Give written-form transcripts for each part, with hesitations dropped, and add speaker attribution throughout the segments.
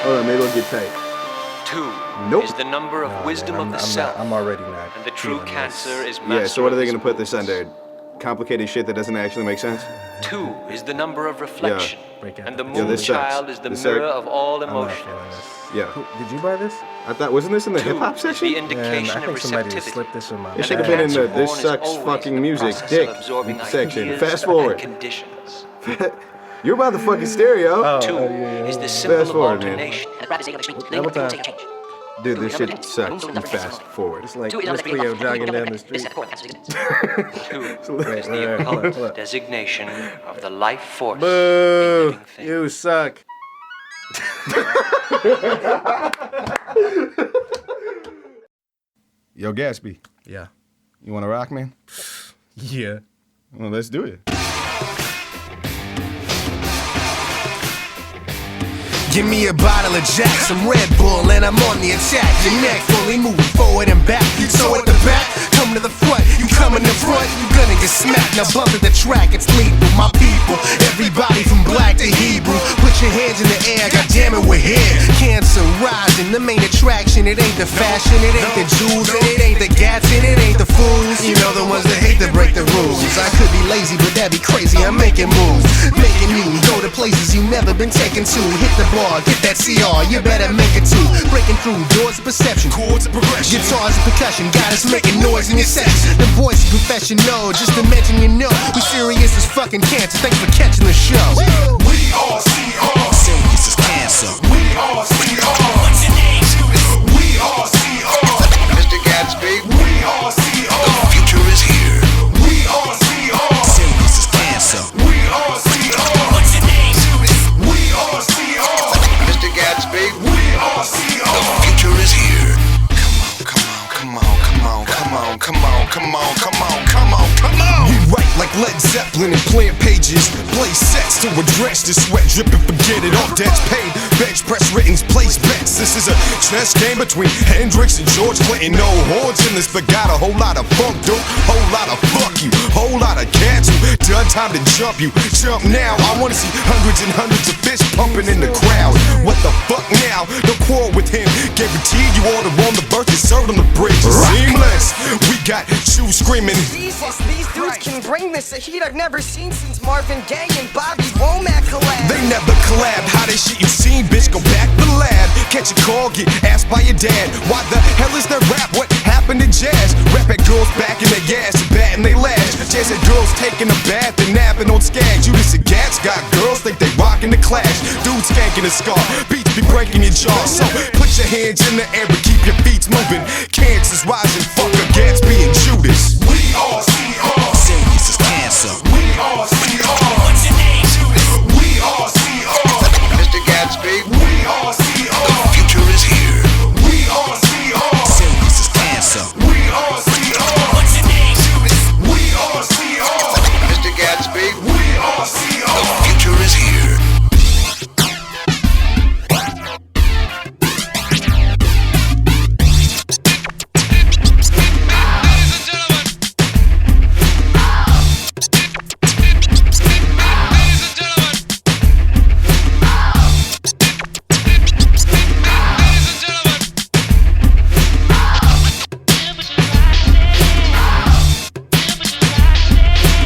Speaker 1: Hold on, maybe it'll get tight.
Speaker 2: 2 is the number of wisdom of the self.
Speaker 3: I'm already not.
Speaker 2: And the true cancer is master.
Speaker 1: Yeah, so what are they
Speaker 2: of
Speaker 1: gonna put this under? Complicated shit that doesn't actually make sense?
Speaker 2: 2 is the number of reflection.
Speaker 3: Break out
Speaker 2: And the
Speaker 3: the-
Speaker 1: Yeah,
Speaker 2: moon
Speaker 1: this sucks.
Speaker 2: child is the
Speaker 1: This
Speaker 2: mirror
Speaker 1: sucks.
Speaker 2: of all
Speaker 3: I'm not
Speaker 2: emotions.
Speaker 3: feeling this.
Speaker 1: Yeah.
Speaker 3: Did you buy this?
Speaker 1: I thought, wasn't this in the
Speaker 2: 2
Speaker 1: hip hop
Speaker 2: is
Speaker 1: section?
Speaker 2: the
Speaker 3: Man,
Speaker 2: indication
Speaker 3: I
Speaker 2: of
Speaker 3: think somebody just
Speaker 2: receptivity.
Speaker 3: slipped this in my
Speaker 1: It
Speaker 2: And
Speaker 1: should
Speaker 2: the
Speaker 1: have been in the
Speaker 2: cancer
Speaker 1: this
Speaker 2: horn is
Speaker 1: sucks
Speaker 2: always
Speaker 1: fucking
Speaker 2: the
Speaker 1: music
Speaker 2: process
Speaker 1: dick
Speaker 2: of absorbing
Speaker 1: section.
Speaker 2: ideas
Speaker 1: Fast
Speaker 2: and
Speaker 1: forward.
Speaker 2: conditions.
Speaker 1: You're about the fucking stereo.
Speaker 2: 2
Speaker 3: yeah.
Speaker 2: is the symbol
Speaker 1: Fast
Speaker 2: of
Speaker 1: forward, man.
Speaker 2: alternation.
Speaker 3: Double time.
Speaker 1: Dude, this shit sucks. You fast forward.
Speaker 3: It's like Miss Cleo jogging down the street.
Speaker 2: 2 is the occult designation of the life force.
Speaker 3: Boo!
Speaker 2: in living things.
Speaker 3: You suck.
Speaker 1: Yo, Gatsby,
Speaker 3: Yeah.
Speaker 1: you wanna rock, man?
Speaker 3: Yeah.
Speaker 1: Well, let's do it.
Speaker 4: Give me a bottle of Jack, some Red Bull, and I'm on the attack. Your neck fully moving forward and back. So at the back, come to the front. You come in the front, you gonna get smacked. Now bump at the track, it's lethal. My people, everybody from black to Hebrew. Put your hands in the air, goddammit, we're here. Cancer rising, the main attraction. It ain't the fashion, it ain't the jewels, and it ain't the gats, and it ain't the fools. You know the ones that hate to break the rules. I could be lazy, but that'd be crazy. I'm making moves, making you go to places you never been taken to. Hit the bar, get that CR, you better make it too. Breaking through doors of perception, chords of progression, guitars and percussion, got us making noise in your section. The voice of confessional, just to mention you know, we serious as fucking cancer. Thanks for catching the show.
Speaker 5: We are CR.
Speaker 4: Serious as cancer.
Speaker 5: We are CR. What's your name? We are CR.
Speaker 6: Mr. Gatsby,
Speaker 5: We are CR.
Speaker 4: The future is here.
Speaker 5: We are CR.
Speaker 4: Serious as cancer.
Speaker 5: We are CR.
Speaker 4: What's your name?
Speaker 5: We are CR.
Speaker 6: Mr. Gatsby,
Speaker 5: We are
Speaker 4: The
Speaker 5: CR.
Speaker 4: future is here. Come on, come on, come on, come on, come on, come on, come on, come on. We write like Led Zeppelin and plant pages. Play sets to address the sweat dripping, forget it. All debts paid. Bench press writtens, place bets. This is a chess game between Hendrix and George Clinton. No horns in this, but got a whole lot of funk, dude. Whole lot of fuck you. Whole lot of cats who done time to jump you. Jump now. I wanna see hundreds and hundreds of fists pumping in the crowd. What the fuck now? Don't quarrel with him. Guarantee you order on the birth and served on the bridge. Seamless. We got you screaming.
Speaker 7: Jesus, these dudes can bring this a heat I've never seen since Marvin Gaye and Bobby Womack collab.
Speaker 4: They never collab. How they shit you seen, bitch? Go back to the lab. Catch a call, get asked by your dad. Why the hell is that rap? What happened to jazz? Rap at girls back in their ass and batting they lash. Jazz at girls taking a bath and napping on skags. Judas and Gats got girls think they rockin' the Clash. Dudes skanking the scar. Beats be breaking your jaw. So put your hands in the air and keep your feet moving. Cancer's rising. Fuck a Gatsby and Judas.
Speaker 5: We are CR.
Speaker 4: Serious as cancer.
Speaker 5: We are CR.
Speaker 4: What's your name?
Speaker 5: We are CR.
Speaker 6: Mr. Gatsby,
Speaker 5: We are CR.
Speaker 4: The future is here.
Speaker 5: We are CR.
Speaker 4: Serious as cancer.
Speaker 5: We are CR.
Speaker 4: What's your name?
Speaker 5: We are CR.
Speaker 6: Mr. Gatsby,
Speaker 5: We are
Speaker 4: The
Speaker 5: CR.
Speaker 4: future is here.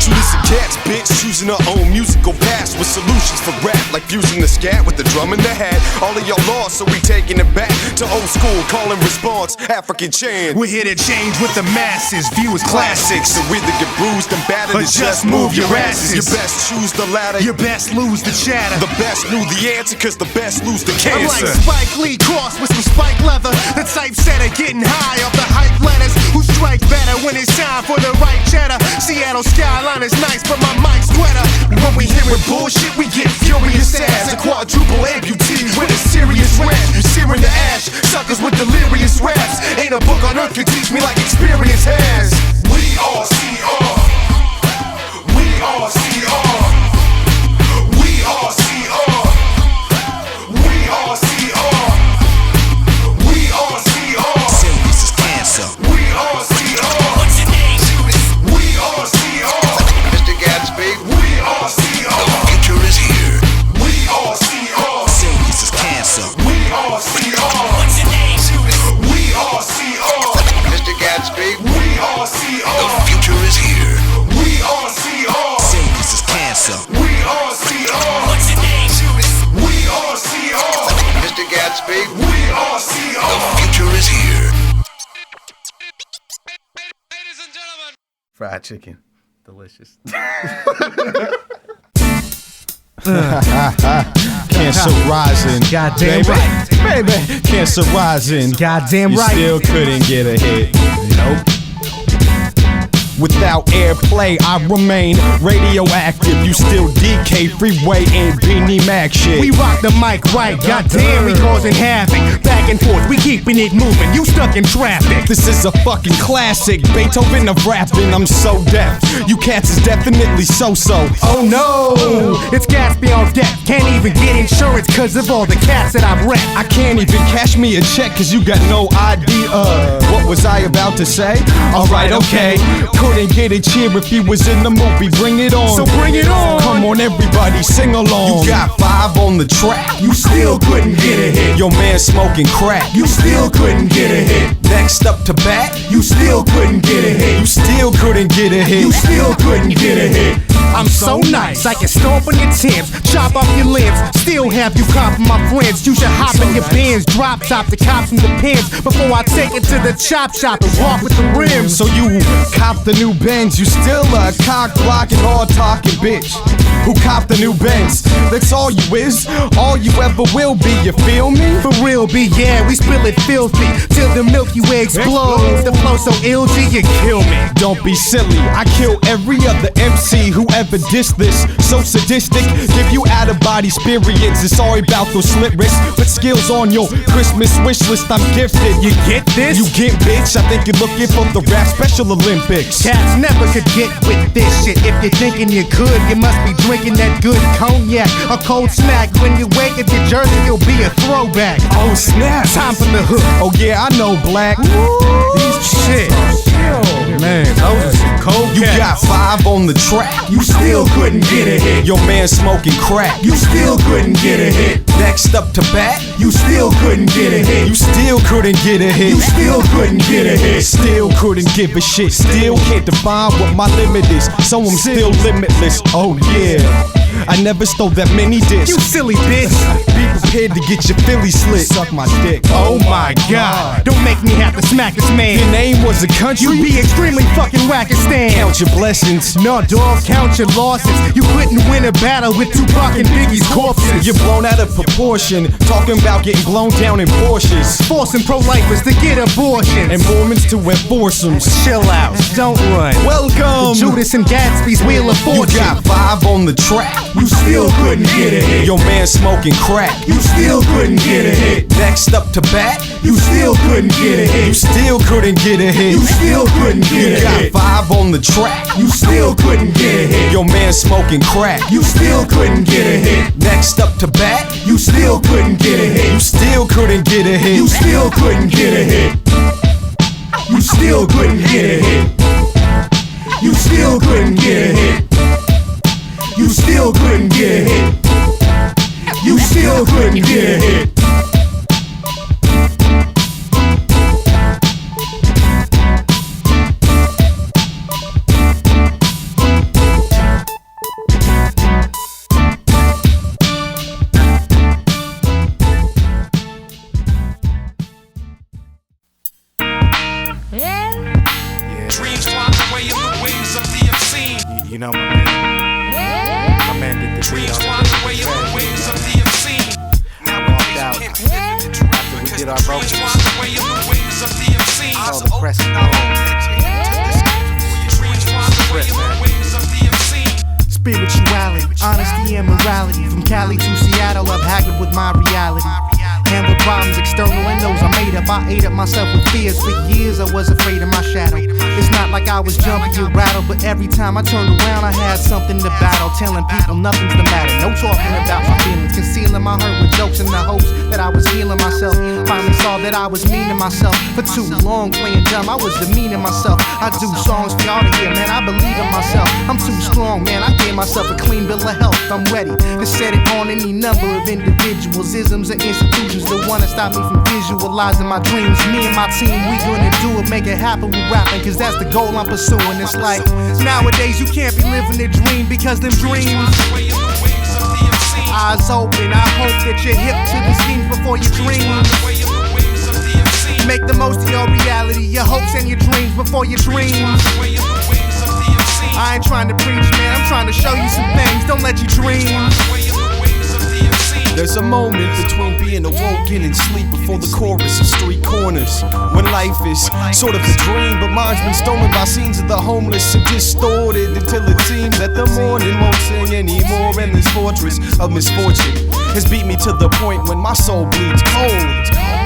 Speaker 4: Judas and Cats, bitch, choosing her own musical paths with solutions for rap, like fusing the scat with the drum and the hat. All of y'all lost, so we taking it back to old school, call and response, African chant. We're here to change with the masses, view as classics. So either get bruised and battered, or just move your asses. You best choose the latter, you best lose the chatter. The best knew the answer, cause the best lose the cancer. I'm like Spike Lee crossed with some spike leather. The typesetter getting high off the hype letters. Who strike better when it's time for the right cheddar? Seattle skyline is nice, but my mic's wetter. When we hearing bullshit, we get furious as a quadruple amputee with a serious rash. You searing the ash, suckers with delirious raps. Ain't a book on earth can teach me like experience has.
Speaker 5: We are CR. We are CR. We are CR. We are CR. We are CR.
Speaker 4: Serious as cancer.
Speaker 5: We are CR.
Speaker 1: Fried chicken.
Speaker 3: Delicious.
Speaker 8: Cancer rising.
Speaker 9: Goddamn
Speaker 8: baby.
Speaker 9: right.
Speaker 8: Baby. Cancer rising.
Speaker 9: Goddamn
Speaker 8: you
Speaker 9: right.
Speaker 8: Still couldn't get a hit.
Speaker 9: Nope.
Speaker 8: Without airplay, I remain radioactive. You still DK, Freeway, and Beanie Mac shit.
Speaker 9: We rock the mic right, goddamn, we causing havoc. Back and forth, we keeping it moving. You stuck in traffic.
Speaker 8: This is a fucking classic. Beethoven of rapping, I'm so deaf. You cats is definitely so-so.
Speaker 9: Oh no, it's Gatsby on deck. Can't even get insurance cause of all the cats that I've wrecked.
Speaker 8: I can't even cash me a check cause you got no idea. What was I about to say? Alright, okay. Couldn't get a cheer if he was in the movie. Bring it on.
Speaker 9: So bring it on.
Speaker 8: Come on, everybody, sing along.
Speaker 4: You got 5 on the track.
Speaker 9: You still couldn't get a hit.
Speaker 8: Your man smoking crack.
Speaker 9: You still couldn't get a hit.
Speaker 8: Next up to bat.
Speaker 9: You still couldn't get a hit.
Speaker 8: You still couldn't get a hit.
Speaker 9: You still couldn't get a hit. I'm so nice, I can stomp on your tips, chop off your limbs, still have you comping my friends. You should hop in your Benz, drop top the cops from the pins before I take it to the chop shop and walk with the rims.
Speaker 8: So you cop the new Benz, you still a cock blocking, hard talking bitch. Who cop the new Benz? That's all you is, all you ever will be. You feel me?
Speaker 9: For real, B, yeah, we spill it filthy till the Milky Way explodes. The flow so ill, G, you kill me.
Speaker 8: Don't be silly, I kill every other MC who ever dissed this. So sadistic, give you out of body experiences. Sorry about those slit wrists, but skills on your Christmas wish list. I'm gifted.
Speaker 9: You get this?
Speaker 8: You get bitch. I think you're looking for the rap Special Olympics.
Speaker 9: Cats never could get with this shit. If you're thinking you could, you must be drinking that good cognac. A cold snack. When you wake up your jersey, you'll be a throwback.
Speaker 8: Oh snap!
Speaker 9: Time for the hook.
Speaker 8: Oh yeah, I know Black.
Speaker 9: These shit. Man, those are some cold
Speaker 8: You
Speaker 9: cats.
Speaker 8: got 5 on the track.
Speaker 9: You still couldn't get a hit.
Speaker 8: Your man smoking crack.
Speaker 9: You still couldn't get a hit.
Speaker 8: Next up to bat.
Speaker 9: You still couldn't get a hit.
Speaker 8: You still couldn't get a hit.
Speaker 9: You still couldn't get a hit.
Speaker 8: Still couldn't give a shit. Still can't define what my limit is. So I'm still limitless. Oh yeah. I never stole that mini disc.
Speaker 9: You silly bitch.
Speaker 8: Be prepared to get your Philly slit. Suck my dick.
Speaker 9: Oh my god. Don't make me have to smack this man.
Speaker 8: Your name was a country.
Speaker 9: You'd be extremely fucking Wackistan.
Speaker 8: Count your blessings.
Speaker 9: No, dog, count your losses. You couldn't win a battle with Tupac and Biggie's corpses.
Speaker 8: You're blown out of proportion. Talking about getting blown down in Porsches.
Speaker 9: Forcing pro-lifers to get abortions.
Speaker 8: And Mormons to enforce them.
Speaker 9: Chill out, don't run.
Speaker 8: Welcome.
Speaker 9: Judas and Gatsby's Wheel of
Speaker 8: You
Speaker 9: Fortune.
Speaker 8: got 5 on the track.
Speaker 9: You still couldn't get a hit.
Speaker 8: Your man smoking crack.
Speaker 9: You still couldn't get a hit.
Speaker 8: Next up to bat.
Speaker 9: You still couldn't get a
Speaker 8: You
Speaker 9: hit.
Speaker 8: still couldn't get a hit.
Speaker 9: You still couldn't get
Speaker 8: You
Speaker 9: a hit.
Speaker 8: got 5 on the track.
Speaker 9: You still couldn't get a hit.
Speaker 8: Your man smoking crack.
Speaker 9: You still couldn't get a hit.
Speaker 8: Next up to bat.
Speaker 9: You still couldn't get a hit.
Speaker 8: You still couldn't get a hit.
Speaker 9: You still couldn't get a hit. You still couldn't get a hit. You still couldn't get a hit. You still couldn't get a hit. You still couldn't get a hit.
Speaker 5: Dreams fly away in the wings of the obscene.
Speaker 3: You know my man did the
Speaker 5: Dreams fly away in the wings of the obscene.
Speaker 3: I walked out after we did our
Speaker 5: Dreams fly
Speaker 3: vocals.
Speaker 5: away in the wings of the obscene.
Speaker 3: All the press.
Speaker 5: Dreams fly away in the wings of the obscene.
Speaker 9: Spirituality, honesty and morality. From Cali to Seattle, I've haggled with my reality. Handle problems external and those I made up. I ate up myself with fears. For years I was afraid of my shadow. It's not like I was jumping and rattled, but every time I turned around I had something to battle. Telling people nothing's the matter. No talking about my feelings. Concealing my hurt with jokes in the hopes that I was healing myself. Finally saw that I was mean to myself. For too long playing dumb, I was demeaning myself. I do songs for y'all to hear, man, I believe in myself. I'm too strong, man, I gave myself a clean bill of health. I'm ready to set it on any number of individuals, isms, or institutions that wanna stop me from visualizing my dreams. Me and my team, we gonna do it, make it happen with rapping, cause that's the goal I'm pursuing. It's like, nowadays you can't be living a dream because them dreams. Eyes open, I hope that you're hip to the schemes before you dream. Make the most of your reality, your hopes and your dreams before your dreams. I ain't trying to preach, man, I'm trying to show you some things. Don't let you dream.
Speaker 8: There's a moment between being awoken and sleep before the chorus of street corners, when life is sort of a dream, but mine's been stolen by scenes of the homeless and distorted until it seems that the morning won't sing anymore, and this fortress of misfortune has beat me to the point when my soul bleeds cold.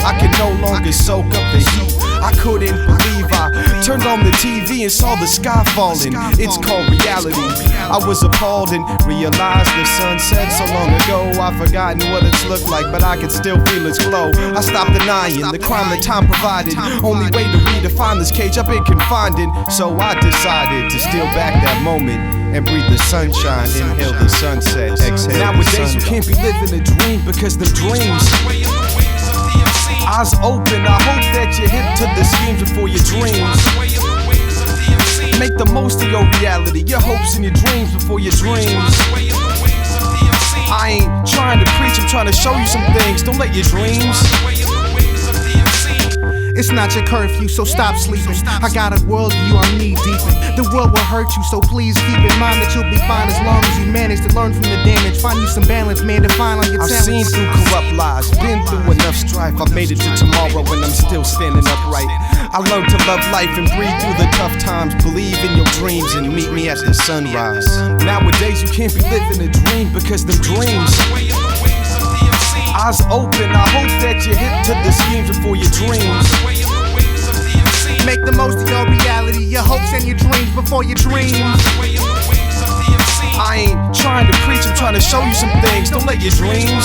Speaker 8: I can no longer soak up the heat. I couldn't believe I turned on the TV and saw the sky falling. It's called reality. I was appalled and realized the sun set so long ago. I've forgotten what it's looked like, but I can still feel its glow. I stopped denying the crime that time provided. Only way to redefine this cage I've been confined in. So I decided to steal back that moment and breathe the sunshine, inhale the sunset, exhale. Nowadays you can't be living a dream because the dreams. Eyes open, I hope that you're hip to the schemes before your dreams. Make the most of your reality, your hopes and your dreams before your dreams. I ain't trying to preach, I'm trying to show you some things. Don't let your dreams.
Speaker 9: It's not your curfew, so stop sleeping. I got a worldview I'm knee deep in. The world will hurt you, so please keep in mind that you'll be fine as long as you manage to learn from the damage. Find you some balance, man, define on your talents.
Speaker 8: I've seen through corrupt lies, been through enough strife. I've made it to tomorrow when I'm still standing upright. I learned to love life and breathe through the tough times. Believe in your dreams and meet me at the sunrise. Nowadays you can't be living a dream because them dreams. Eyes open, I hope that you're hip to the schemes before your dreams.
Speaker 9: Make the most of your reality, your hopes and your dreams before your dreams.
Speaker 8: I ain't trying to preach, I'm trying to show you some things. Don't let your dreams.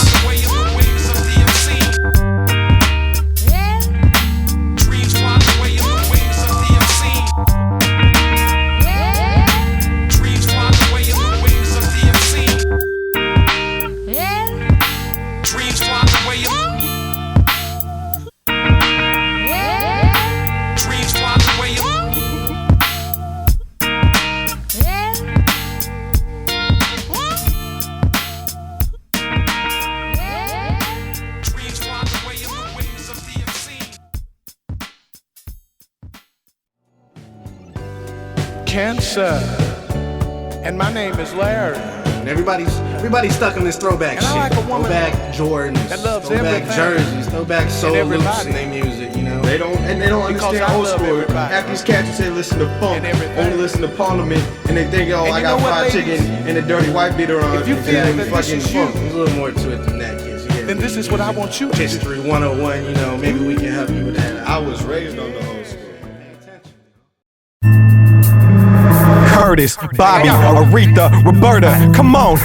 Speaker 3: Cancer. And my name is Larry.
Speaker 10: And everybody's stuck in this throwback
Speaker 3: and
Speaker 10: shit.
Speaker 3: I like a woman
Speaker 10: throwback Jordans,
Speaker 3: that loves
Speaker 10: throwback
Speaker 3: everything.
Speaker 10: jerseys, throwback soul loops in their music, you know.
Speaker 1: They don't understand old school. Half these cats who say listen to funk, only listen to Parliament, and they think, oh, I got fried chicken and a dirty white beater on.
Speaker 3: If you feel that this is you,
Speaker 10: there's a little more to it than that, kids. Yeah.
Speaker 3: then this is what I want you to do.
Speaker 10: History 101, you know, maybe we can help you with that.
Speaker 1: I was raised on the old school.
Speaker 8: Curtis, Bobby, Aretha, Roberta, come on.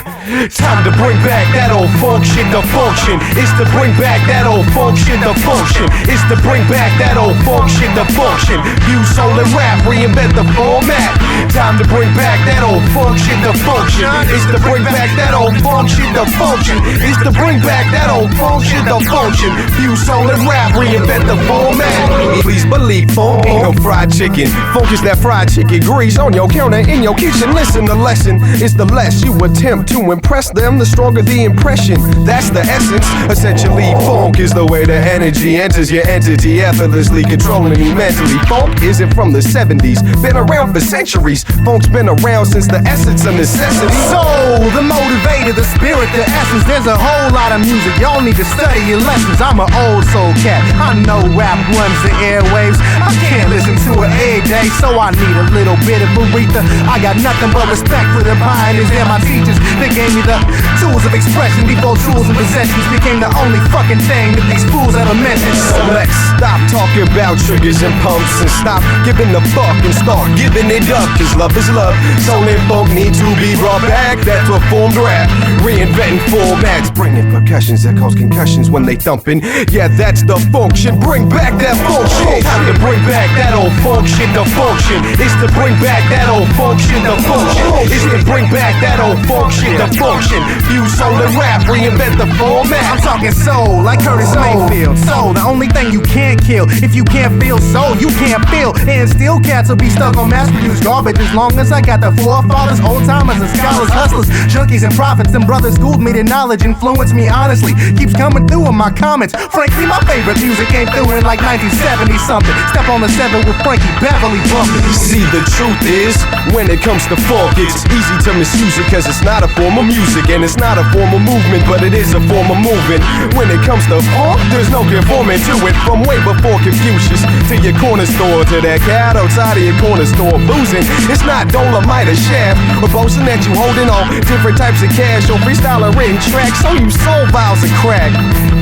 Speaker 8: Time to bring back that old funk shit, the function. It's to bring back that old funk shit, the function. It's to bring back that old funk shit, the function. View, soul, and rap, reinvent the format. Time to bring back that old funk shit, the function. It's to bring back that old funk shit, the function. It's to bring back that old funk shit, the function. View, soul, and rap, reinvent the format. Please believe funk ain't no fried chicken. Funk is that fried chicken grease on your counter in your kitchen. Listen, the lesson is the less you attempt to impress them, the stronger the impression. That's the essence. Essentially, funk is the way the energy enters your entity, effortlessly controlling you mentally. Funk isn't from the 70s, been around for centuries. Funk's been around since the essence of necessity.
Speaker 9: Soul, the motivator, the spirit, the essence. There's a whole lot of music, y'all need to study your lessons. I'm an old soul cat, I know rap runs the airwaves. I can't listen to it every day, so I need a little bit of Aretha. I got nothing but respect for the pioneers and my teachers. They gave me the tools of expression before tools and possessions became the only fucking thing that these fools ever mentioned.
Speaker 8: So let's stop talking about triggers and pumps and stop giving the fuck and start giving it up. Cause love is love. Soul and funk need to be brought back. That's what formed rap. Reinventing formats. Bringing percussions that cause concussions when they thumping. Yeah, that's the function. Bring back that function. Time to bring back that old funk shit, the function. It's to bring back that old funk shit, the function. It's to bring back that old funk shit, the function. View, soul, and rap. Reinvent the format.
Speaker 9: I'm talking soul, like Curtis Mayfield. Soul, the only thing you can't kill. If you can't feel soul, you can't feel. And still cats will be stuck on mass-produced garbage as long as I got the forefathers, old-timers, and scholars, hustlers, junkies, and prophets. And brothers schooled me to knowledge, influenced me honestly. Keeps coming through in my comments. Frankly, my favorite music came through in like 1970-something. Step on the 7 with Frankie Beverly. heavily bumping.
Speaker 8: See, the truth is, when it comes to funk, it's easy to misuse it, cause it's not a form of music, and it's not a form of movement, but it is a form of movement. When it comes to funk, there's no conforming to it. From way before Confucius to your corner store, to that cat outside of your corner store boozing. It's not Dolomite or Shaft, or boasting that you holding on different types of cash, or freestyling written tracks, so you soul vials of crack.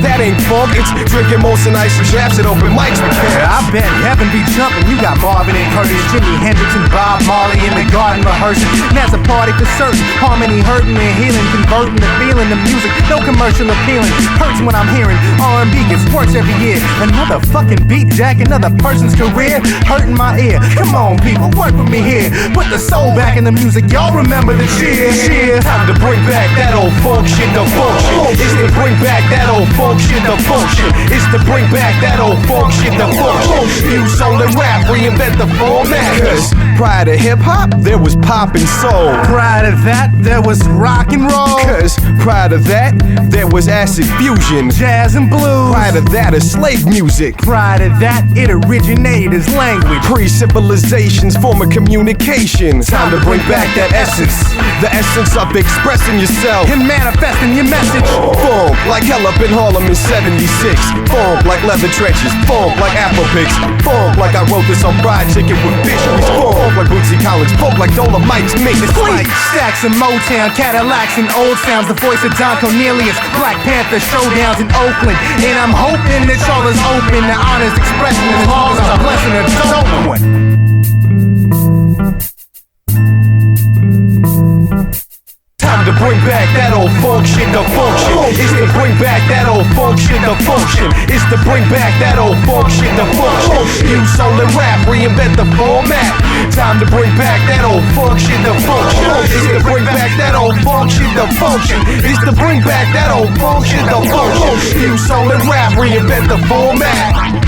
Speaker 8: That ain't funk, it's drinking most and ice and shafts at open mics with cats.
Speaker 9: I bet heaven be jumping. You got Marvin and Curtis, Jimi Hendrix and Bob Marley in the garden rehearsing. And that's a party for certain. Harmony hurting and healing, converting the feeling of music. No commercial appealing. Hurts when I'm hearing R&B gets worse every year. Another fucking beat jack, another person's career hurting my ear. Come on, people, work with me here. Put the soul back in the music. Y'all remember the cheer.
Speaker 8: Time to bring back that old funk shit, the function. It's to bring back that old funk shit, the function. It's to bring back that old funk shit, the function. Use soul and rap, reinvent the format. Cause prior to hip hop, there was pop and soul.
Speaker 9: Prior to that, there was rock and roll.
Speaker 8: Cause prior to that, there was acid fusion,
Speaker 9: jazz and blues.
Speaker 8: Prior to that, is slave music.
Speaker 9: Prior to that, it originated as language.
Speaker 8: Pre-civilization's form of communication. Time to bring back that essence, the essence of expressing yourself
Speaker 9: and manifesting your message.
Speaker 8: Funk like hell up in Harlem in '76. Funk like leather trenches. Funk like apple picks. Funk like I wrote this on fried chicken with fisheries. Funk like Bootsy Collins. Funk like Dolomites make it
Speaker 9: like stacks in Motown, Cadillacs and old sounds. The voice of Don Cornelius, Black Panther showdowns in Oakland. And I'm hoping that y'all is open to honest expression as long as I'm blessing a dope one.
Speaker 8: Time to bring back that old funk shit, the function. It's to bring back that old funk shit, the function. It's to bring back that old funk shit, the function. Use soul and rap, reinvent the format. Time to bring back that old funk shit, the function. It's to bring back that old funk shit, the function. It's to bring back that old funk shit, the function. Use soul and rap, reinvent the format.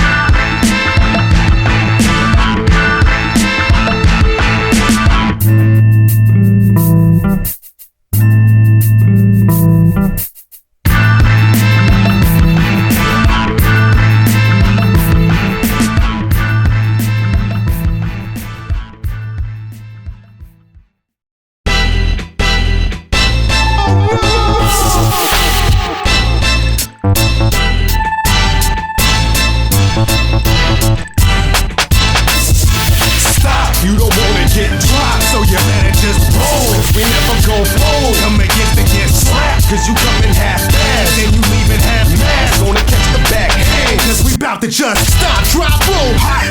Speaker 9: Just stop, drop, roll, hot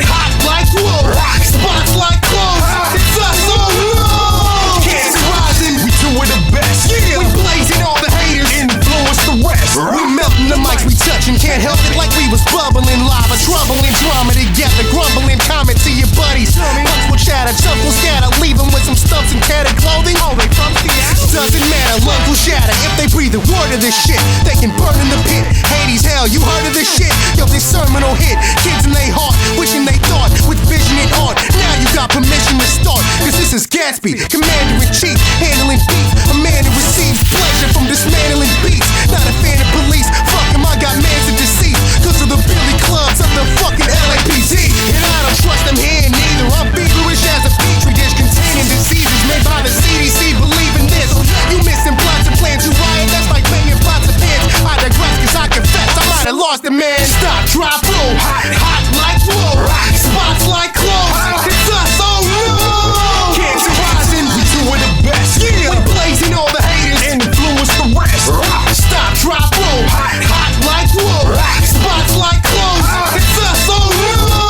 Speaker 9: like wool, spots like clothes. It's us, oh no! Cancer rising, we do it the best. Yeah, we blazing all the haters, influence the rest. We melting the mics, we touching, can't help it like we was bubbling lava, troubling drama together, grumbling comment to your buddies. Punch will chatter, chump will scatter, leave them with some stumps and tattered clothing. Oh, they from Seattle? Doesn't matter, lungs will shatter. If they breathe a word of this shit, they can burn in the pit. Hades, hell, you heard of this shit? Yo, this sermon will hit kids in they heart, wishing they thought with vision and art. Now you got permission to start, cause this is Gatsby, Commander-in-Chief, handling beats. A man who receives pleasure from dismantling beats. Not a fan of police, fuck him, I got mans of deceit. Cause of the Billy Clubs of the fucking LAPD. And I don't trust them here neither. I'm feverish as a petri dish containing diseases made by the CDC. Believe in this. You missing plots and plans, you riot, that's like paying pots of pants. I digress cause I confess I might have lost a man. Stop, drop, roll, hot like wool, spots like clothes. It's us, oh no! Cancer rising, we do it the best. Yeah, we blazing all the haters, influence the rest. Stop, drop, roll, hot like wool, spots like clothes. It's us, oh no!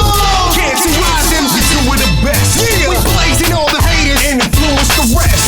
Speaker 9: Cancer rising, we do it the best. Yeah, we blazing all the haters, influence the rest.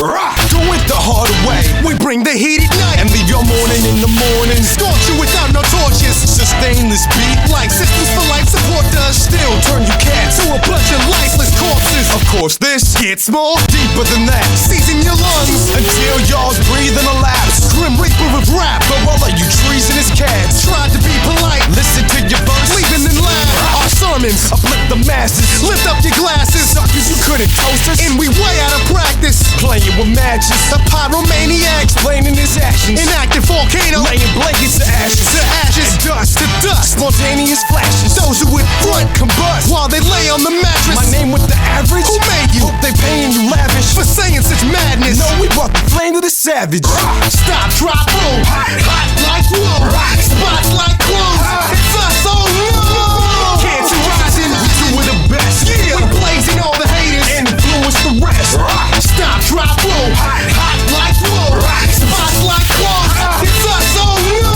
Speaker 9: Do it the hard way. We bring the heat at night and leave your morning in the morning. Scorch you without no torches. Sustain this beat like systems for life support does. Still turn you cats to a bunch of lifeless corpses. Of course, this gets more deeper than that. Season your lungs until y'all's breathing a lapse. Grim Reaper of rap, but all of you treasonous cats tried to be polite. Listen to your verse, leaving in line. Our
Speaker 4: sermons. Uplift the masses, lift up your glasses. Suckers, you couldn't toast us, and we way out of practice. Playing with matches, a pyromaniac, explaining his actions. An active volcano, laying blankets to ashes, dust to dust. Spontaneous flashes, those who would front combust while they lay on the mattress. My name with the average, who made you? Hope they paying you lavish for saying such madness. No, we brought the flame to the savage. Stop, drop, roll, hot like wool, spots like clothes. It's us, oh no. Cancer rising, we two are the best. Yeah, we blazing all the haters and influence the rest. Stop, drop, roll, hot like wool, spots like clothes. It's us, oh no.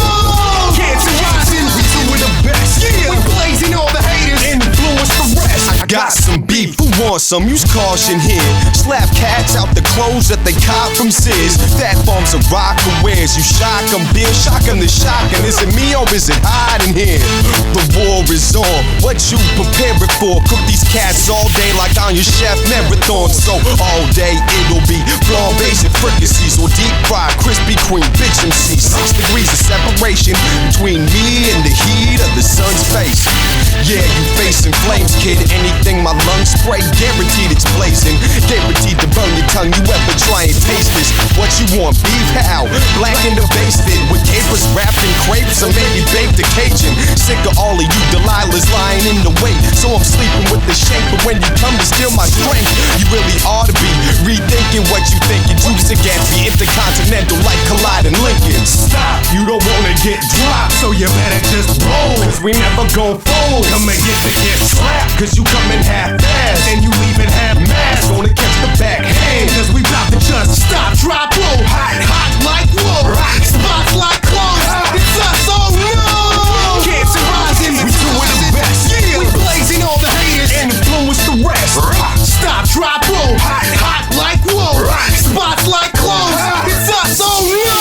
Speaker 4: Cancer rising, we two are the best. Yeah, we blazing all the haters and influence the rest. I got some beef, who wants some? Use caution here. Slap cats out the clothes that they cop from Sears. Fat farms of rock and wears. You shock 'em, beer, shocking the shocking. Is it me or is it hot in here? The war is on. What you preparing for? Cook these cats all day like on your chef marathon. So all day it'll be flan-based and fricassees or deep fried Krispy Kreme bitch MC. 6 degrees of separation between me and the heat of the sun's face. Yeah, you facing flames, kid. Anything my lungs spray, guaranteed it's blazing. Guaranteed to burn your tongue. You ever try and taste this? What you want? Beef? How? Black in the basement with capers wrapped in crepes or maybe baked a Cajun. Sick of all of you Delilahs lying in the way, so I'm sleeping with the shake. But when you come to steal my strength, you really ought to be rethinking what you think. Your juice against me intercontinental like colliding Lincoln. Stop! You don't wanna get dropped, so you better just roll. Cause we never gon' fold. Come and get trapped, cause you coming half-assed and you leaving half-mast. Gonna catch the backhand, cause we bout to just stop, drop, roll. Hot like wool, spots like clothes. It's us, oh no. Cancer rising, we doing the best. Yeah, we blazing all the haters and influence the rest. Stop, drop, roll. Hot like wool, spots like clothes. It's us, oh no.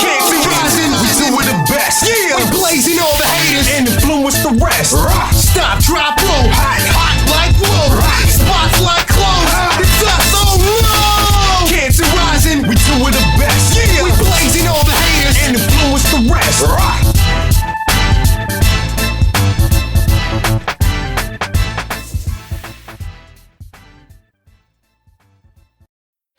Speaker 4: Cancer rising, we doing the best. Yeah, we blazing all the haters and influence the rest. Stop, drop, roll. Hot like wool, spots like clothes. It's us, oh no. Cancer rising, we doing the best. Yeah, we blazing all the haters and influence the rest.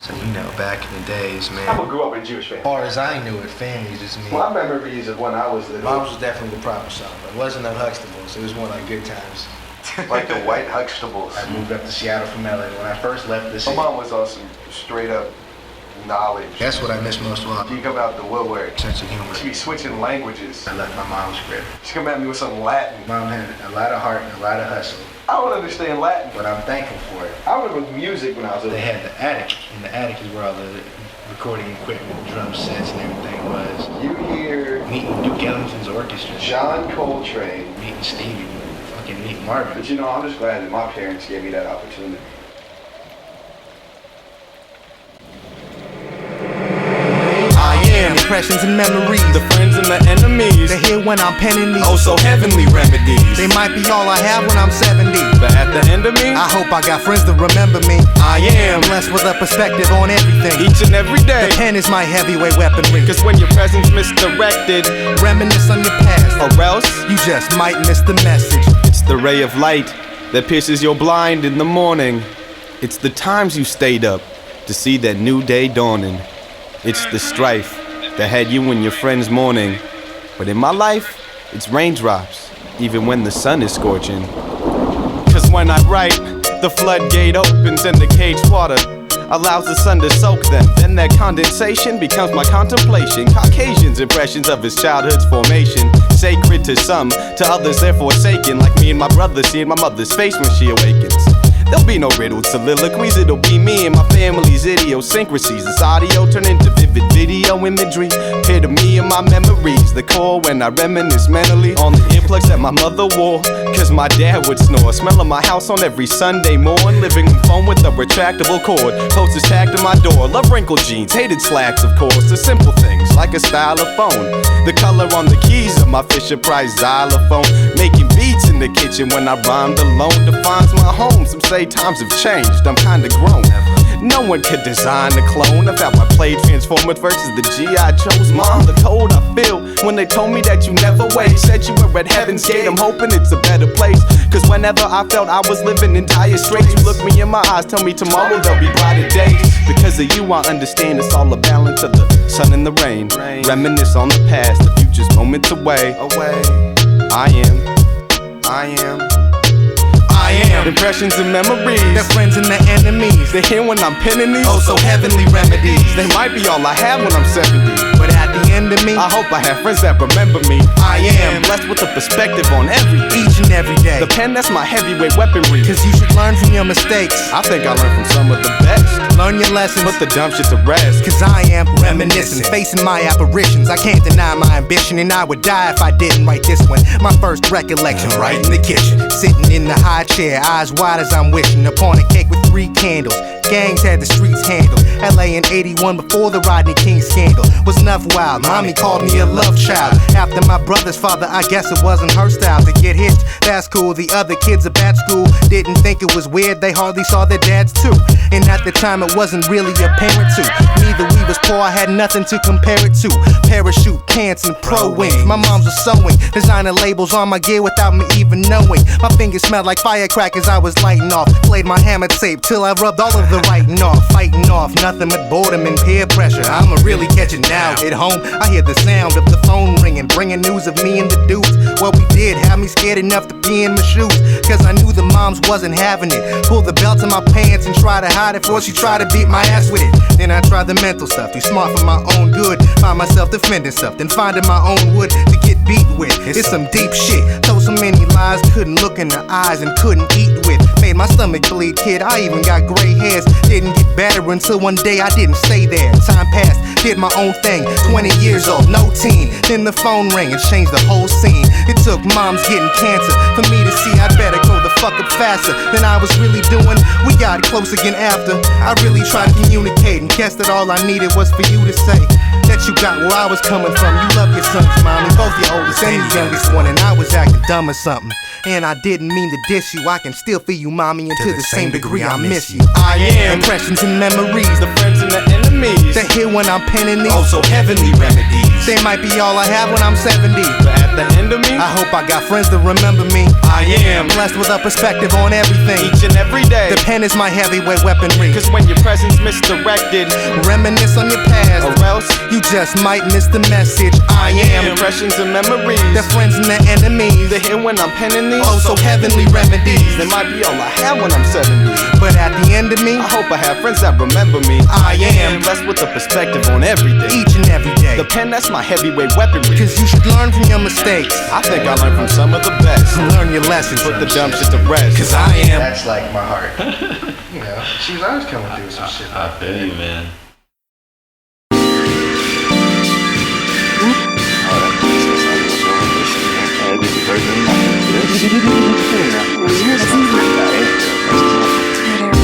Speaker 10: So you know, back in the days, man.
Speaker 1: I grew up in a Jewish family.
Speaker 10: As far as I knew it, family just mean.
Speaker 1: My memories of when I was little.
Speaker 10: Mom's was definitely the proper shop. It wasn't no Huxtables. It was more like good times.
Speaker 1: Like the white Huxtables.
Speaker 10: I moved up to Seattle from LA when I first left the city.
Speaker 1: My mom was on some straight up knowledge.
Speaker 10: That's what I miss most of all.
Speaker 1: She come out the woodwork.
Speaker 10: Sense of humor.
Speaker 1: She be switching languages.
Speaker 10: I left my mom's crib.
Speaker 1: She come at me with some Latin.
Speaker 10: Mom had a lot of heart and a lot of hustle.
Speaker 1: I don't understand Latin,
Speaker 10: but I'm thankful for it.
Speaker 1: I remember music when I was little.
Speaker 10: They had the attic, and the attic is where all the recording equipment, drum sets, and everything was.
Speaker 1: You hear
Speaker 10: meeting Duke Ellington's orchestra,
Speaker 1: John Coltrane,
Speaker 10: meeting Stevie, fucking meeting Marvin.
Speaker 1: But you know, I'm just glad that my parents gave me that opportunity.
Speaker 9: I.A.M. Impressions and memories,
Speaker 8: The friends and the enemies,
Speaker 9: they hear when I'm penning these.
Speaker 8: oh so heavenly remedies.
Speaker 9: They might be all I have when I'm 70,
Speaker 8: But at the end of me,
Speaker 9: I hope I got friends that remember me.
Speaker 8: I am
Speaker 9: Blessed with a perspective on everything.
Speaker 8: each and every day.
Speaker 9: The pen is my heavyweight weaponry.
Speaker 8: Cause when your presence misdirected,
Speaker 9: Reminisce on your past,
Speaker 8: or else
Speaker 9: you just might miss the message.
Speaker 8: it's the ray of light that pierces your blind in the morning. It's the times you stayed up to see that new day dawning. It's the strife that had you and your friends mourning. But in my life, it's raindrops, even when the sun is scorching. Cause when I write, the floodgate opens and the caged water allows the sun to soak them. Then that condensation becomes my contemplation. Caucasian's impressions of his childhood's formation. Sacred to some, to others they're forsaken. Like me and my brother seeing my mother's face when she awakens. There'll be no riddled soliloquies, it'll be me and my family's idiosyncrasies. This audio turn into vivid video imagery, epitome of my memories. The core when I reminisce mentally on the earplugs that my mother wore, cause my dad would snore. Smell of my house on every Sunday morn. Living room phone with a retractable cord. Posters tagged to my door. Love wrinkled jeans, hated slacks of course. The simple things like a style of phone. The color on the keys of my Fisher-Price xylophone. Making beats in the kitchen when I rhymed alone defines my home. Some say times have changed, I'm kinda grown. No one could design a clone of how I played Transformers versus the G.I. Joes. Mom, the cold I feel when they told me that you never wait. Said you were at Heaven's Gate, I'm hoping it's a better place. Cause whenever I felt I was living in dire straits, you look me in my eyes, tell me tomorrow there'll be brighter days. Because of you I understand it's all a balance of the sun and the rain. Reminisce on the past, the future's moments away. I am impressions and memories.
Speaker 9: They're friends and they're enemies.
Speaker 8: They hear when I'm penning these.
Speaker 9: Oh, so heavenly remedies.
Speaker 8: They might be all I have when I'm 70.
Speaker 9: But at the end of me,
Speaker 8: I hope I have friends that remember me.
Speaker 9: I am
Speaker 8: blessed with a perspective on everything.
Speaker 9: Each and every day.
Speaker 8: The pen, that's my heavyweight weaponry.
Speaker 9: Cause you should learn from your mistakes.
Speaker 8: I think I learned from some of the best.
Speaker 9: Learn your lessons.
Speaker 8: Put the dumb shit to rest.
Speaker 9: Cause I am reminiscing, facing my apparitions. I can't deny my ambition, and I would die if I didn't write this one. My first recollection, right in the kitchen, sitting in the high chair, eyes wide as I'm wishing upon a cake with 3 candles. Gangs had the streets handled. LA in 81 before the Rodney King scandal. Was enough wild, mommy called me a love child. After my brother's father, I guess it wasn't her style to get hitched. That's cool, the other kids at bad school didn't think it was weird, they hardly saw their dads too. And at the time it wasn't really apparent to neither we was poor, I had nothing to compare it to. Parachute, pants, and pro wings. My mom's was sewing, designer labels on my gear without me even knowing. My fingers smelled like firecrackers I was lighting off. Played my hammer tape till I rubbed all of the writing off. Fighting off, nothing but boredom and peer pressure. I'ma really catch it now. At home, I hear the sound of the phone ringing, bringing news of me and the dudes. What we did had me scared enough to be in my shoes. Cause I knew the moms wasn't having it. Pull the belt to my pants and try to hide it before she tried to beat my ass with it. Then I tried the mental stuff, too smart for my own good. Find myself defending stuff, then finding my own wood to get beat with. It's some deep shit. Told so many lies, couldn't look in the eyes and couldn't eat with. Made my stomach bleed, kid, I even got gray hairs. Didn't get better until one day I didn't stay there. Time passed, did my own thing. 20 years old, no teen. Then the phone rang and changed the whole scene. It took moms getting cancer for me to see I better go the fuck up faster than I was really doing. We got close again after I really tried to communicate, and guess that all I needed was for you to say that you got where I was coming from. You love your sons, mommy, both your oldest and your youngest one, and I was acting dumb or something. And I didn't mean to diss you, I can still feel you, mommy, and to the same degree I miss you. I am impressions and memories,
Speaker 8: the friends and the enemies
Speaker 9: that hear when I'm penning these.
Speaker 8: Oh, so heavenly remedies.
Speaker 9: They might be all I have when I'm 70,
Speaker 8: but at the end of me,
Speaker 9: I hope I got friends that remember me.
Speaker 8: I am
Speaker 9: blessed with a perspective on everything,
Speaker 8: each and every day.
Speaker 9: The pen is my heavyweight weaponry.
Speaker 8: Cause when your presence misdirected,
Speaker 9: reminisce on your past,
Speaker 8: or else
Speaker 9: you just might miss the message. I am
Speaker 8: impressions and memories,
Speaker 9: the friends and the enemies.
Speaker 8: They hear when I'm penning these.
Speaker 9: Oh, so heavenly remedies.
Speaker 8: They might be all I have when I'm 70,
Speaker 9: but at the end of me,
Speaker 8: I hope I have friends that remember me.
Speaker 9: I am
Speaker 8: blessed with a perspective on everything,
Speaker 9: each and every day.
Speaker 8: The pen, that's my heavyweight weaponry.
Speaker 9: Cause you should learn from your mistakes.
Speaker 8: I think I learned from some of the best.
Speaker 9: Learn your lessons,
Speaker 8: put the dumb shit to rest.
Speaker 9: Cause I am.
Speaker 10: That's like my heart. You know, she was always coming through some shit.
Speaker 11: I feel you, man.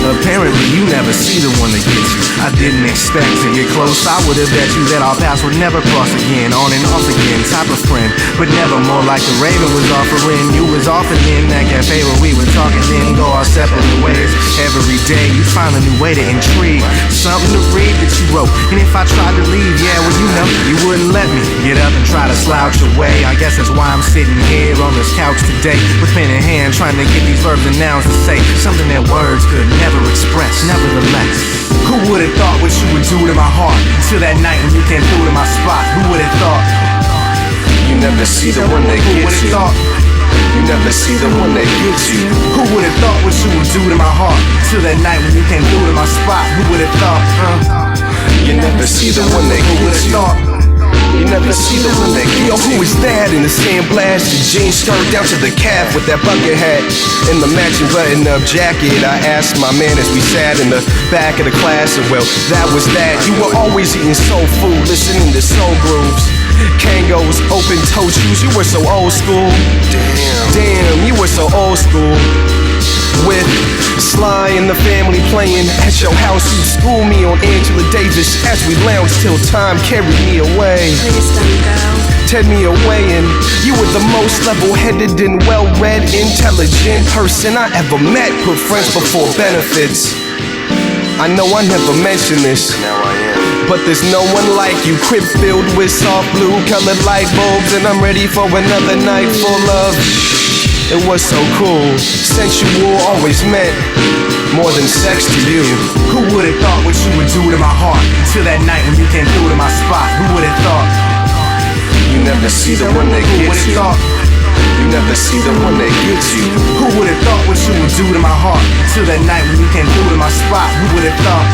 Speaker 12: Apparently you never see the one that gets you. I didn't expect to get close. I would have bet you that our paths would never cross again. On and off again, type of friend, but never more like the Raven was offering. You was often in that cafe where we were talking, then go our separate ways. Every day you find a new way to intrigue, something to read that you wrote. And if I tried to leave, yeah, well you know, you wouldn't let me get up and try to slouch away. I guess that's why I'm sitting here on this couch today, with pen in hand, trying to get these verbs and nouns to say something that words could never express. Nevertheless, who would've thought what you would do to my heart, till that night when you came through to my spot? Who would've thought?
Speaker 13: You never see the one that gets you. You never see the one that gets you.
Speaker 12: Who would've thought what you would do to my heart, till that night when you came through to my spot? Who would've thought?
Speaker 13: You never see the one that gets you. You never see the one that gets you.
Speaker 8: Yo, who is that in the sandblasted jeans skirt down to the calf with that bucket hat and the matching button-up jacket? I asked my man as we sat in the back of the class, and well, that was that. You were always eating soul food, listening to soul grooves. Kangos, open-toe shoes, you were so old school. Damn, you were so old school. With Sly and the family playing at your house, you'd school me on Angela Davis as we lounged till time carried me away.
Speaker 14: Please don't go.
Speaker 8: Ted me away, and you were the most level-headed and well-read, intelligent person I ever met. Put friends before benefits.
Speaker 13: I know I never mentioned this. Now I am. But there's no one like you. Crib filled with soft blue colored light bulbs, and I'm ready for another night full of. It was so cool. Sensual always meant more than sex to you.
Speaker 12: Who would've thought what you would do to my heart? Till that night when you came through to my spot. Who would've thought?
Speaker 13: You never see the one that gets you. You never see the one that gets you.
Speaker 12: Who would've thought what you would do to my heart? Till that night when you came through to my spot. Who would've thought?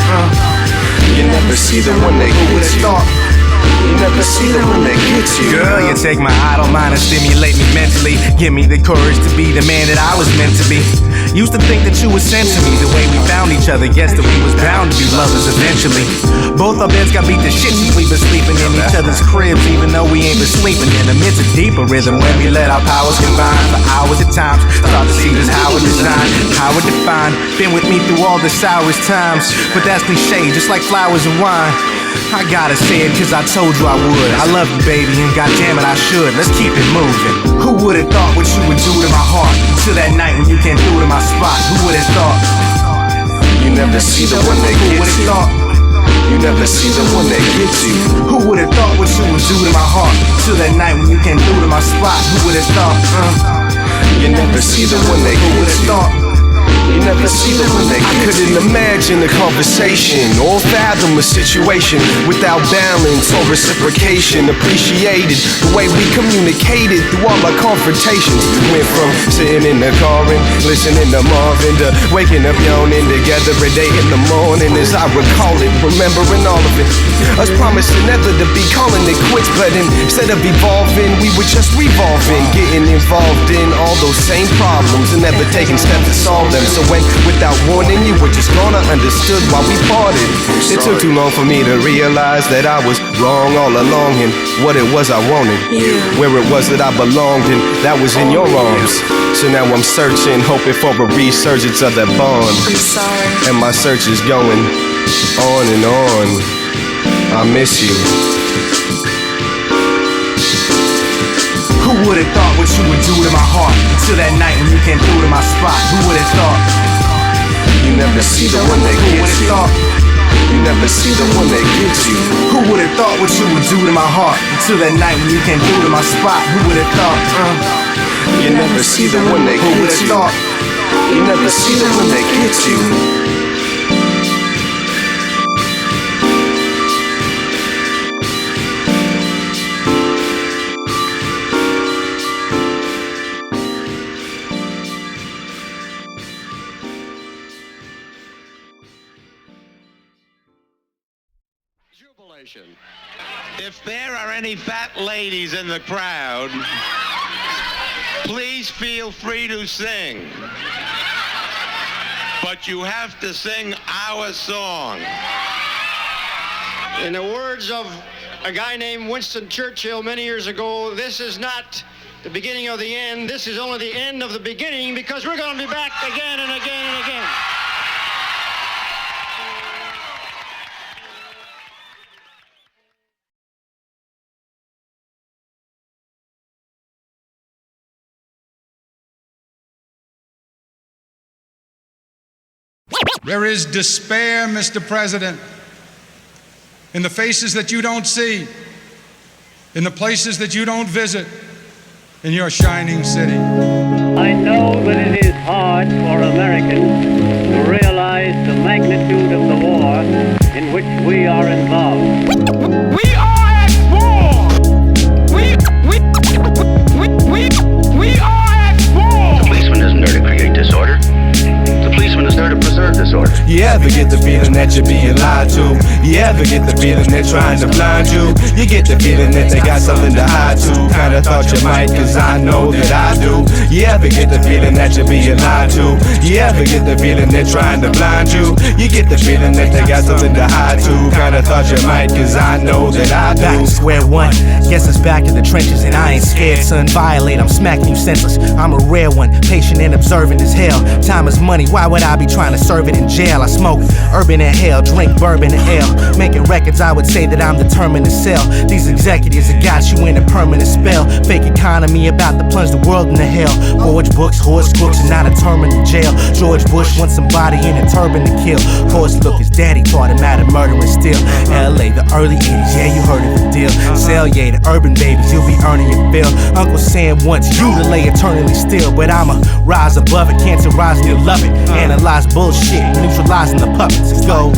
Speaker 13: You never see the one that gets you. You never see the one that gets you.
Speaker 12: Girl, you take my idle mind and stimulate me mentally. Give me the courage to be the man that I was meant to be. Used to think that you were sent to me. The way we found each other, yes, that we was bound to be lovers eventually. Both our beds got beat to shit since we been sleeping in each other's cribs, even though we ain't been sleeping in them. It's a deeper rhythm when we let our powers combine for hours at times. Start to see just how it designed, how it defined. Been with me through all the sourest times, but that's cliche, just like flowers and wine. I gotta say it cause I told you I would. I love you, baby, and goddamn it, I should. Let's keep it moving. Who would've thought what you would do to my heart? Till that night when you came through to my spot. Who would've thought?
Speaker 13: You never see the one that gets you. You never see the one that gets you.
Speaker 12: Who would've thought what you would do to my heart? Till that night when you came through to my spot. Who would've thought?
Speaker 13: You never see the one that gets you. You never see the one that gets you. I couldn't imagine a conversation or fathom a situation without balance or reciprocation. Appreciated the way we communicated through all our confrontations. Went from sitting in the car and listening to Marvin to waking up yawning together a day in the morning. As I recall it, remembering all of it, us promising never to be calling it quits, but instead of evolving, we were just revolving, getting involved in all those same problems and never taking steps to solve them. So when, without warning, you were just gonna understood why we parted. It took too long for me to realize that I was wrong all along and what it was I wanted, where it was that I belonged, and that was in your arms. So now I'm searching, hoping for a resurgence of that bond. And my search is going on and on. I miss you.
Speaker 12: Who would've thought what you would do to my heart? Till that night when you came through to my spot. Who would've thought?
Speaker 13: You never see the one that gets you. You never see the one that gets you.
Speaker 12: Who would've thought what you would do to my heart? Till that night when you came through to my spot. Who would've thought?
Speaker 13: You never see the one that gets you. You never see the one that gets you.
Speaker 11: If there are any fat ladies in the crowd, please feel free to sing. But you have to sing our song.
Speaker 14: In the words of a guy named Winston Churchill many years ago, this is not the beginning of the end, this is only the end of the beginning, because we're going to be back again and again and again.
Speaker 15: There is despair, Mr. President, in the faces that you don't see, in the places that you don't visit, in your shining city.
Speaker 16: I know that it is hard for Americans to realize the magnitude of the war in which we are involved.
Speaker 5: We are at war! We are at war!
Speaker 17: The policeman isn't there to create disorder. The policeman is there to preserve disorder.
Speaker 13: You ever get the feeling that you're being lied to? You ever get the feeling they're trying to blind you? You get the feeling that they got something to hide to. Kinda thought you might, cause I know that I do. You ever get the feeling that you're being lied to? You ever get the feeling they're trying to blind you? You get the feeling that they got something to hide to. Kinda thought you might, cause I know that I do.
Speaker 9: Back to square one, guess it's back to the trenches. And I ain't scared, son, violate, I'm smacking you senseless. I'm a rare one, patient and observant as hell. Time is money, why would I be trying to serve serving in jail. I smoke urban in hell, drink bourbon and ale. Making records, I would say that I'm determined to sell. These executives that got you in a permanent spell. Fake economy about to plunge the world into hell. Forge books, horse crooks, and not a term in the jail. George Bush wants somebody in a turban to kill. Course, look, his daddy taught him how to murder and steal. LA, the early 80s, yeah, you heard of the deal. Sell, yeah, the urban babies, you'll be earning your bill. Uncle Sam wants you to lay eternally still, but I'ma rise above it, cancerize and you'll love it. Analyze bullshit, neutralizing the puppets. It goes.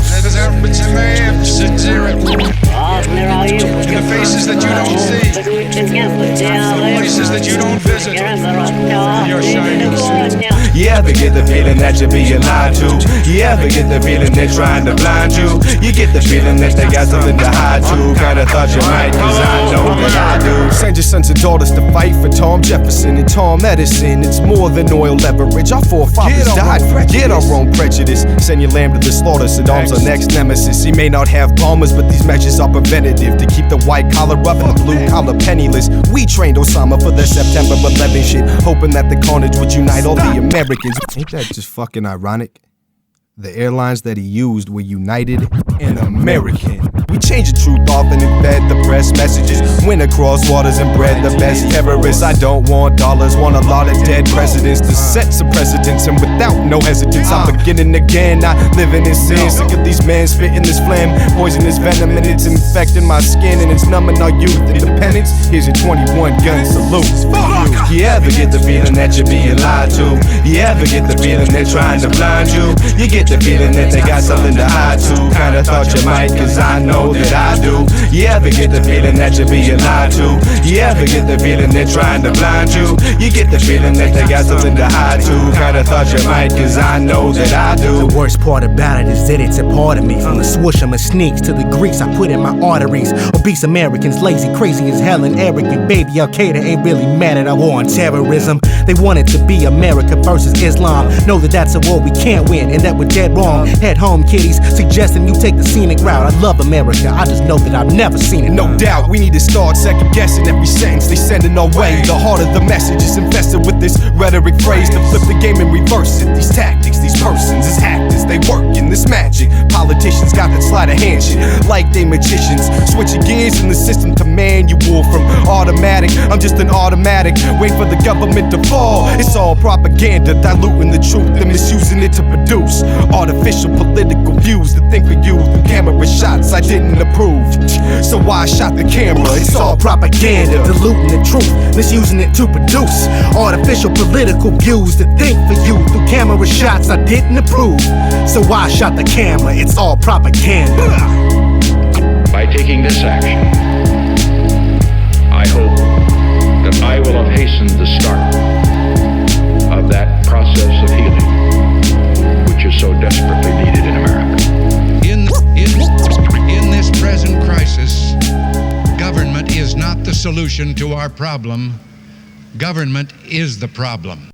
Speaker 15: In the faces that you don't see, the places that you don't visit, in your shining city.
Speaker 13: You ever get the feeling that you're being lied to? You ever get the feeling they're trying to blind you? You get the feeling that they got something to hide to. Kinda thought you might, cause I know that I do.
Speaker 8: Send your sons and daughters to fight for Tom Jefferson and Tom Edison. It's more than oil leverage. Our forefathers died. Forget our own prejudice. Send your lamb to the slaughter. Saddam's our next nemesis. He may not have bombers, but these measures are preventative to keep the white collar up and the blue collar penniless. We trained Osama for the September 11 shit, hoping that the carnage would unite all the Americans. Ain't that just fucking ironic? The airlines that he used were United and American. We changed the truth off and embed the press messages. Went across waters and bred the best terrorists. I don't want dollars, want a lot of dead presidents to set some precedents. And without no hesitance, I'm beginning again, not living in sin. Sick of these men spitting this phlegm, poisonous venom, and it's infecting my skin and it's numbing our youth. Independence, here's your 21 gun salute. You ever get the feeling that you're being lied to? You ever get the feeling they're trying to blind you? You get the feeling that they got something to hide to. Kinda thought you might, cause I know that I do. You ever get the feeling that you're being lied to? You ever get the feeling they're trying to blind you? You get the feeling that they got something to hide to. Kinda thought you might, cause I know that I do.
Speaker 9: The worst part about it is that it's a part of me. From the swoosh of my sneaks to the grease I put in my arteries. Obese Americans, lazy, crazy as hell and arrogant. Baby, Al-Qaeda ain't really mad at our war on terrorism. They want it to be America versus Islam. Know that that's a war we can't win and that we're dead wrong. Head home, kiddies, suggesting you take the scenic route. I love America, I just know that I've never seen it.
Speaker 8: No doubt, we need to start second guessing every sentence they sending our way. The heart of the message is invested with this rhetoric phrase to flip the game and reverse it. These tactics, these persons, as actors, they work in this magic. Politicians got that sleight of hand shit, like they magicians. Switching gears in the system to manual from automatic. I'm just an automatic, wait for the government to fall. It's all propaganda, diluting the truth and misusing it to produce artificial political views to think of you through camera shots I didn't approve. So I shot the camera, it's all propaganda,
Speaker 9: diluting the truth, misusing it to produce artificial political views to think for you through camera shots I didn't approve. So I shot the camera, it's all propaganda.
Speaker 17: By taking this action, I hope that I will have hastened the start of that process of healing which is so desperately needed in America.
Speaker 15: In this present crisis, government is not the solution to our problem. Government is the problem.